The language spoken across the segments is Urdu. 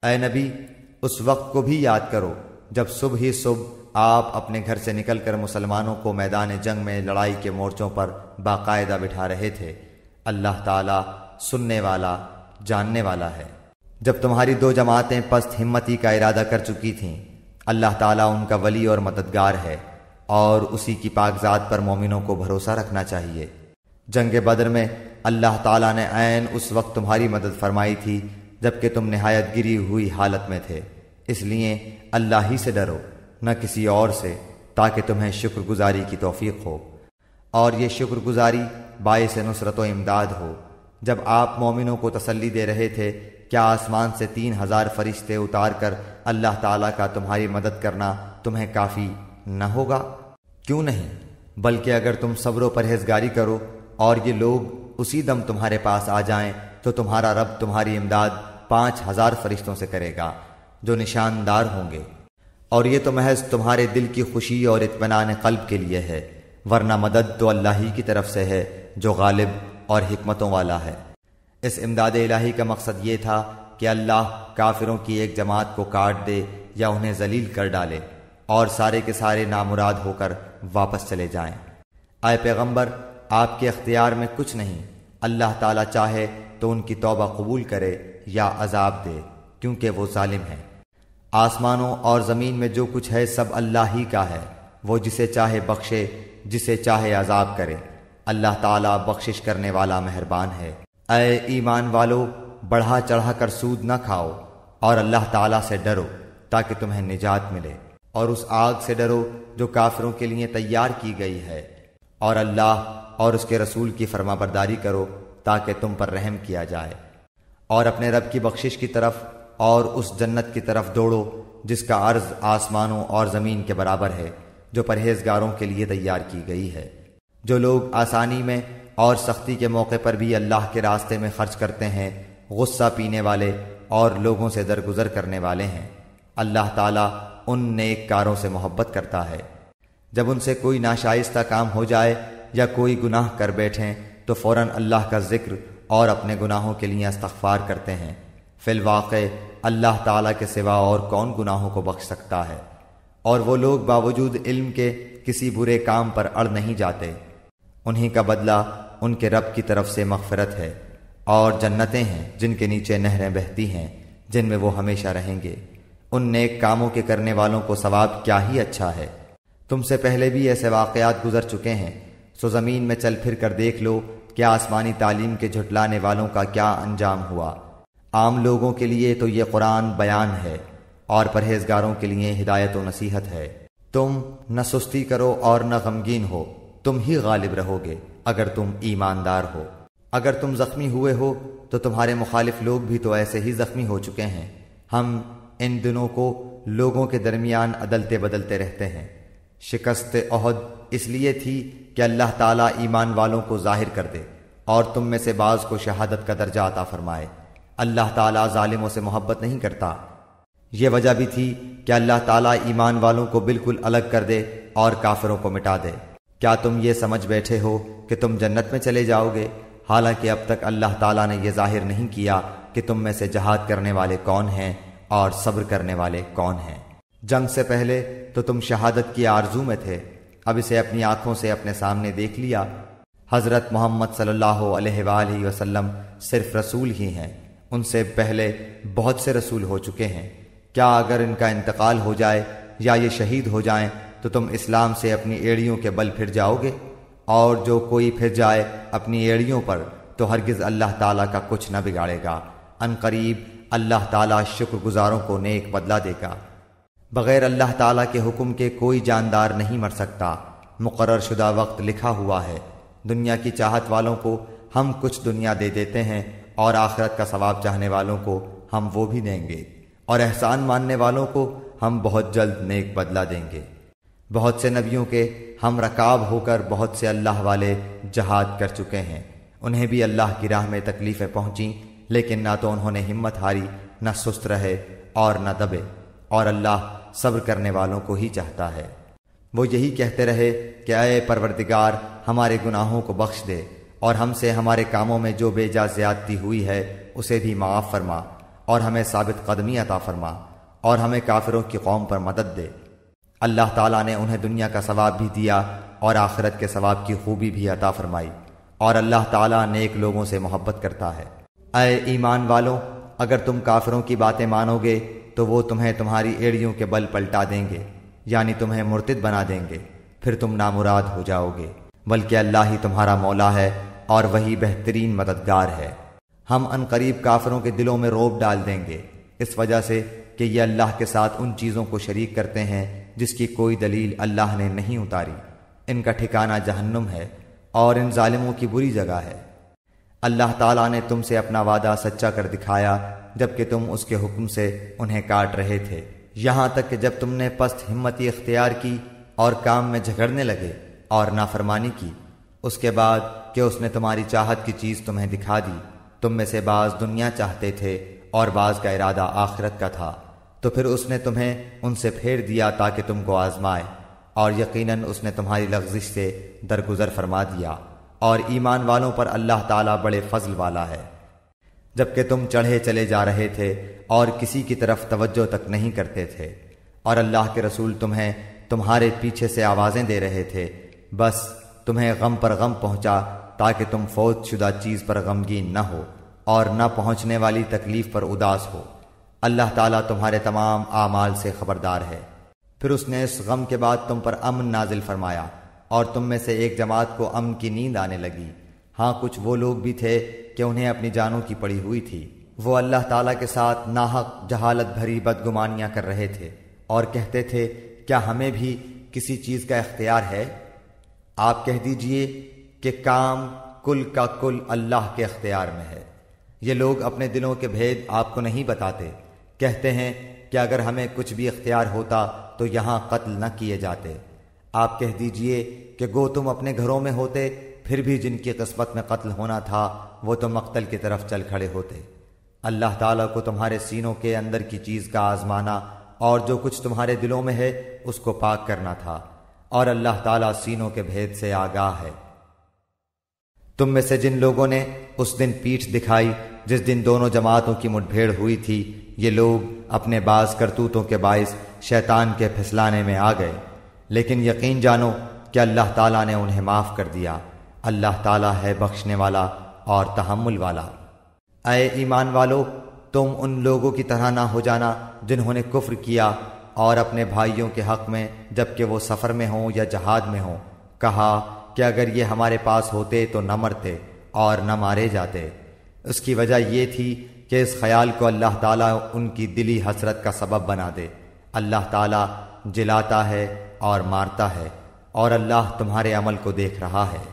اے نبی، اس وقت کو بھی یاد کرو جب صبح ہی صبح آپ اپنے گھر سے نکل کر مسلمانوں کو میدان جنگ میں لڑائی کے مورچوں پر باقاعدہ بٹھا رہے تھے۔ اللہ تعالیٰ سننے والا، جاننے والا ہے۔ جب تمہاری دو جماعتیں پست ہمتی کا ارادہ کر چکی تھیں، اللہ تعالیٰ ان کا ولی اور مددگار ہے، اور اسی کی پاک ذات پر مومنوں کو بھروسہ رکھنا چاہیے۔ جنگ بدر میں اللہ تعالیٰ نے عین اس وقت تمہاری مدد فرمائی تھی جبکہ تم نہایت گری ہوئی حالت میں تھے، اس لیے اللہ ہی سے ڈرو، نہ کسی اور سے، تاکہ تمہیں شکر گزاری کی توفیق ہو، اور یہ شکر گزاری باعث نصرت و امداد ہو۔ جب آپ مومنوں کو تسلی دے رہے تھے، کیا آسمان سے 3000 فرشتے اتار کر اللہ تعالیٰ کا تمہاری مدد کرنا تمہیں کافی نہ ہوگا؟ کیوں نہیں، بلکہ اگر تم صبر و پرہیزگاری کرو اور یہ لوگ اسی دم تمہارے پاس آ جائیں تو تمہارا رب تمہاری امداد 5000 فرشتوں سے کرے گا جو نشاندار ہوں گے، اور یہ تو محض تمہارے دل کی خوشی اور اطمینان قلب کے لیے ہے، ورنہ مدد تو اللہ ہی کی طرف سے ہے جو غالب اور حکمتوں والا ہے۔ اس امداد الہی کا مقصد یہ تھا کہ اللہ کافروں کی ایک جماعت کو کاٹ دے یا انہیں ذلیل کر ڈالے اور سارے کے سارے نامراد ہو کر واپس چلے جائیں۔ اے پیغمبر، آپ کے اختیار میں کچھ نہیں، اللہ تعالیٰ چاہے تو ان کی توبہ قبول کرے یا عذاب دے، کیونکہ وہ ظالم ہے۔ آسمانوں اور زمین میں جو کچھ ہے سب اللہ ہی کا ہے، وہ جسے چاہے بخشے، جسے چاہے عذاب کرے۔ اللہ تعالیٰ بخشش کرنے والا مہربان ہے۔ اے ایمان والو، بڑھا چڑھا کر سود نہ کھاؤ، اور اللہ تعالیٰ سے ڈرو تاکہ تمہیں نجات ملے، اور اس آگ سے ڈرو جو کافروں کے لیے تیار کی گئی ہے، اور اللہ اور اس کے رسول کی فرما برداری کرو تاکہ تم پر رحم کیا جائے، اور اپنے رب کی بخشش کی طرف اور اس جنت کی طرف دوڑو جس کا عرض آسمانوں اور زمین کے برابر ہے، جو پرہیزگاروں کے لیے تیار کی گئی ہے۔ جو لوگ آسانی میں اور سختی کے موقع پر بھی اللہ کے راستے میں خرچ کرتے ہیں، غصہ پینے والے اور لوگوں سے درگزر کرنے والے ہیں، اللہ تعالیٰ ان نیک کاروں سے محبت کرتا ہے۔ جب ان سے کوئی ناشائستہ کام ہو جائے یا کوئی گناہ کر بیٹھیں تو فوراً اللہ کا ذکر اور اپنے گناہوں کے لیے استغفار کرتے ہیں۔ فی الواقع اللہ تعالیٰ کے سوا اور کون گناہوں کو بخش سکتا ہے، اور وہ لوگ باوجود علم کے کسی برے کام پر اڑ نہیں جاتے۔ انہی کا بدلہ ان کے رب کی طرف سے مغفرت ہے، اور جنتیں ہیں جن کے نیچے نہریں بہتی ہیں، جن میں وہ ہمیشہ رہیں گے۔ ان نیک کاموں کے کرنے والوں کو ثواب کیا ہی اچھا ہے۔ تم سے پہلے بھی ایسے واقعات گزر چکے ہیں، سو زمین میں چل پھر کر دیکھ لو کہ آسمانی تعلیم کے جھٹلانے والوں کا کیا انجام ہوا۔ عام لوگوں کے لیے تو یہ قرآن بیان ہے، اور پرہیزگاروں کے لیے ہدایت و نصیحت ہے۔ تم نہ سستی کرو اور نہ غمگین ہو، تم ہی غالب رہو گے اگر تم ایماندار ہو۔ اگر تم زخمی ہوئے ہو تو تمہارے مخالف لوگ بھی تو ایسے ہی زخمی ہو چکے ہیں۔ ہم ان دنوں کو لوگوں کے درمیان عدلتے بدلتے رہتے ہیں۔ شکست احد اس لیے تھی کہ اللہ تعالیٰ ایمان والوں کو ظاہر کر دے اور تم میں سے بعض کو شہادت کا درجہ عطا فرمائے۔ اللہ تعالیٰ ظالموں سے محبت نہیں کرتا۔ یہ وجہ بھی تھی کہ اللہ تعالیٰ ایمان والوں کو بالکل الگ کر دے اور کافروں کو مٹا دے۔ کیا تم یہ سمجھ بیٹھے ہو کہ تم جنت میں چلے جاؤ گے، حالانکہ اب تک اللہ تعالیٰ نے یہ ظاہر نہیں کیا کہ تم میں سے جہاد کرنے والے کون ہیں اور صبر کرنے والے کون ہیں۔ جنگ سے پہلے تو تم شہادت کی آرزو میں تھے، اب اسے اپنی آنکھوں سے اپنے سامنے دیکھ لیا۔ حضرت محمد صلی اللہ علیہ وآلہ وسلم صرف رسول ہی ہیں، ان سے پہلے بہت سے رسول ہو چکے ہیں۔ کیا اگر ان کا انتقال ہو جائے یا یہ شہید ہو جائیں تو تم اسلام سے اپنی ایڑیوں کے بل پھر جاؤ گے؟ اور جو کوئی پھر جائے اپنی ایڑیوں پر تو ہرگز اللہ تعالیٰ کا کچھ نہ بگاڑے گا۔ ان قریب اللہ تعالیٰ شکر گزاروں کو نیک بدلہ دے گا۔ بغیر اللہ تعالیٰ کے حکم کے کوئی جاندار نہیں مر سکتا، مقرر شدہ وقت لکھا ہوا ہے۔ دنیا کی چاہت والوں کو ہم کچھ دنیا دے دیتے ہیں، اور آخرت کا ثواب چاہنے والوں کو ہم وہ بھی دیں گے، اور احسان ماننے والوں کو ہم بہت جلد نیک بدلہ دیں گے۔ بہت سے نبیوں کے ہم رکاب ہو کر بہت سے اللہ والے جہاد کر چکے ہیں، انہیں بھی اللہ کی راہ میں تکلیفیں پہنچیں، لیکن نہ تو انہوں نے ہمت ہاری، نہ سست رہے اور نہ دبے، اور اللہ صبر کرنے والوں کو ہی چاہتا ہے۔ وہ یہی کہتے رہے کہ اے پروردگار، ہمارے گناہوں کو بخش دے، اور ہم سے ہمارے کاموں میں جو بے جا زیادتی ہوئی ہے اسے بھی معاف فرما، اور ہمیں ثابت قدمی عطا فرما اور ہمیں کافروں کی قوم پر مدد دے۔ اللہ تعالیٰ نے انہیں دنیا کا ثواب بھی دیا اور آخرت کے ثواب کی خوبی بھی عطا فرمائی، اور اللہ تعالیٰ نیک لوگوں سے محبت کرتا ہے۔ اے ایمان والوں، اگر تم کافروں کی باتیں مانو گے تو وہ تمہیں تمہاری ایڑیوں کے بل پلٹا دیں گے، یعنی تمہیں مرتد بنا دیں گے، پھر تم نامراد ہو جاؤ گے، بلکہ اللہ ہی تمہارا مولا ہے اور وہی بہترین مددگار ہے۔ ہم ان قریب کافروں کے دلوں میں رعب ڈال دیں گے، اس وجہ سے کہ یہ اللہ کے ساتھ ان چیزوں کو شریک کرتے ہیں جس کی کوئی دلیل اللہ نے نہیں اتاری۔ ان کا ٹھکانہ جہنم ہے اور ان ظالموں کی بری جگہ ہے۔ اللہ تعالیٰ نے تم سے اپنا وعدہ سچا کر دکھایا جبکہ تم اس کے حکم سے انہیں کاٹ رہے تھے، یہاں تک کہ جب تم نے پست ہمتی اختیار کی اور کام میں جھگڑنے لگے اور نافرمانی کی، اس کے بعد کہ اس نے تمہاری چاہت کی چیز تمہیں دکھا دی۔ تم میں سے بعض دنیا چاہتے تھے اور بعض کا ارادہ آخرت کا تھا، تو پھر اس نے تمہیں ان سے پھیر دیا تاکہ تم کو آزمائے، اور یقیناً اس نے تمہاری لغزش سے درگزر فرما دیا، اور ایمان والوں پر اللہ تعالیٰ بڑے فضل والا ہے۔ جبکہ تم چڑھے چلے جا رہے تھے اور کسی کی طرف توجہ تک نہیں کرتے تھے، اور اللہ کے رسول تمہیں تمہارے پیچھے سے آوازیں دے رہے تھے، بس تمہیں غم پر غم پہنچا تاکہ تم فوت شدہ چیز پر غمگین نہ ہو اور نہ پہنچنے والی تکلیف پر اداس ہو۔ اللہ تعالیٰ تمہارے تمام اعمال سے خبردار ہے۔ پھر اس نے اس غم کے بعد تم پر امن نازل فرمایا اور تم میں سے ایک جماعت کو امن کی نیند آنے لگی۔ ہاں، کچھ وہ لوگ بھی تھے کہ انہیں اپنی جانوں کی پڑی ہوئی تھی، وہ اللہ تعالیٰ کے ساتھ ناحق جہالت بھری بدگمانیاں کر رہے تھے اور کہتے تھے کیا ہمیں بھی کسی چیز کا اختیار ہے؟ آپ کہہ دیجئے کہ کام کل کا کل اللہ کے اختیار میں ہے۔ یہ لوگ اپنے دلوں کے بھید آپ کو نہیں بتاتے، کہتے ہیں کہ اگر ہمیں کچھ بھی اختیار ہوتا تو یہاں قتل نہ کیے جاتے۔ آپ کہہ دیجئے کہ گو تم اپنے گھروں میں ہوتے، پھر بھی جن کی قسمت میں قتل ہونا تھا وہ تو مقتل کی طرف چل کھڑے ہوتے۔ اللہ تعالیٰ کو تمہارے سینوں کے اندر کی چیز کا آزمانا اور جو کچھ تمہارے دلوں میں ہے اس کو پاک کرنا تھا، اور اللہ تعالیٰ سینوں کے بھید سے آگاہ ہے۔ تم میں سے جن لوگوں نے اس دن پیٹھ دکھائی جس دن دونوں جماعتوں کی مٹ بھیڑ ہوئی تھی، یہ لوگ اپنے بعض کرتوتوں کے باعث شیطان کے پھسلانے میں آ گئے، لیکن یقین جانو کہ اللہ تعالیٰ نے انہیں معاف کر دیا۔ اللہ تعالیٰ ہے بخشنے والا اور تحمل والا۔ اے ایمان والو، تم ان لوگوں کی طرح نہ ہو جانا جنہوں نے کفر کیا اور اپنے بھائیوں کے حق میں جبکہ وہ سفر میں ہوں یا جہاد میں ہوں کہا کہ اگر یہ ہمارے پاس ہوتے تو نہ مرتے اور نہ مارے جاتے۔ اس کی وجہ یہ تھی کہ اس خیال کو اللہ تعالیٰ ان کی دلی حسرت کا سبب بنا دے۔ اللہ تعالیٰ جلاتا ہے اور مارتا ہے، اور اللہ تمہارے عمل کو دیکھ رہا ہے۔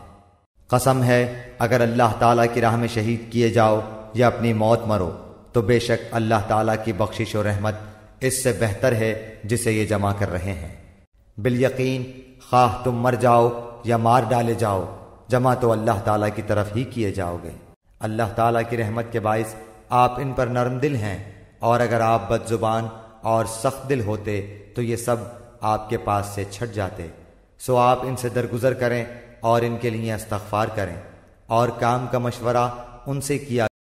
قسم ہے اگر اللہ تعالیٰ کی راہ میں شہید کیے جاؤ یا اپنی موت مرو تو بے شک اللہ تعالیٰ کی بخشش و رحمت اس سے بہتر ہے جسے یہ جمع کر رہے ہیں۔ بالیقین خواہ تم مر جاؤ یا مار ڈالے جاؤ، جمع تو اللہ تعالیٰ کی طرف ہی کیے جاؤ گے۔ اللہ تعالیٰ کی رحمت کے باعث آپ ان پر نرم دل ہیں، اور اگر آپ بد زبان اور سخت دل ہوتے تو یہ سب آپ کے پاس سے چھٹ جاتے۔ سو آپ ان سے درگزر کریں اور ان کے لیے استغفار کریں، اور کام کا مشورہ ان سے کیا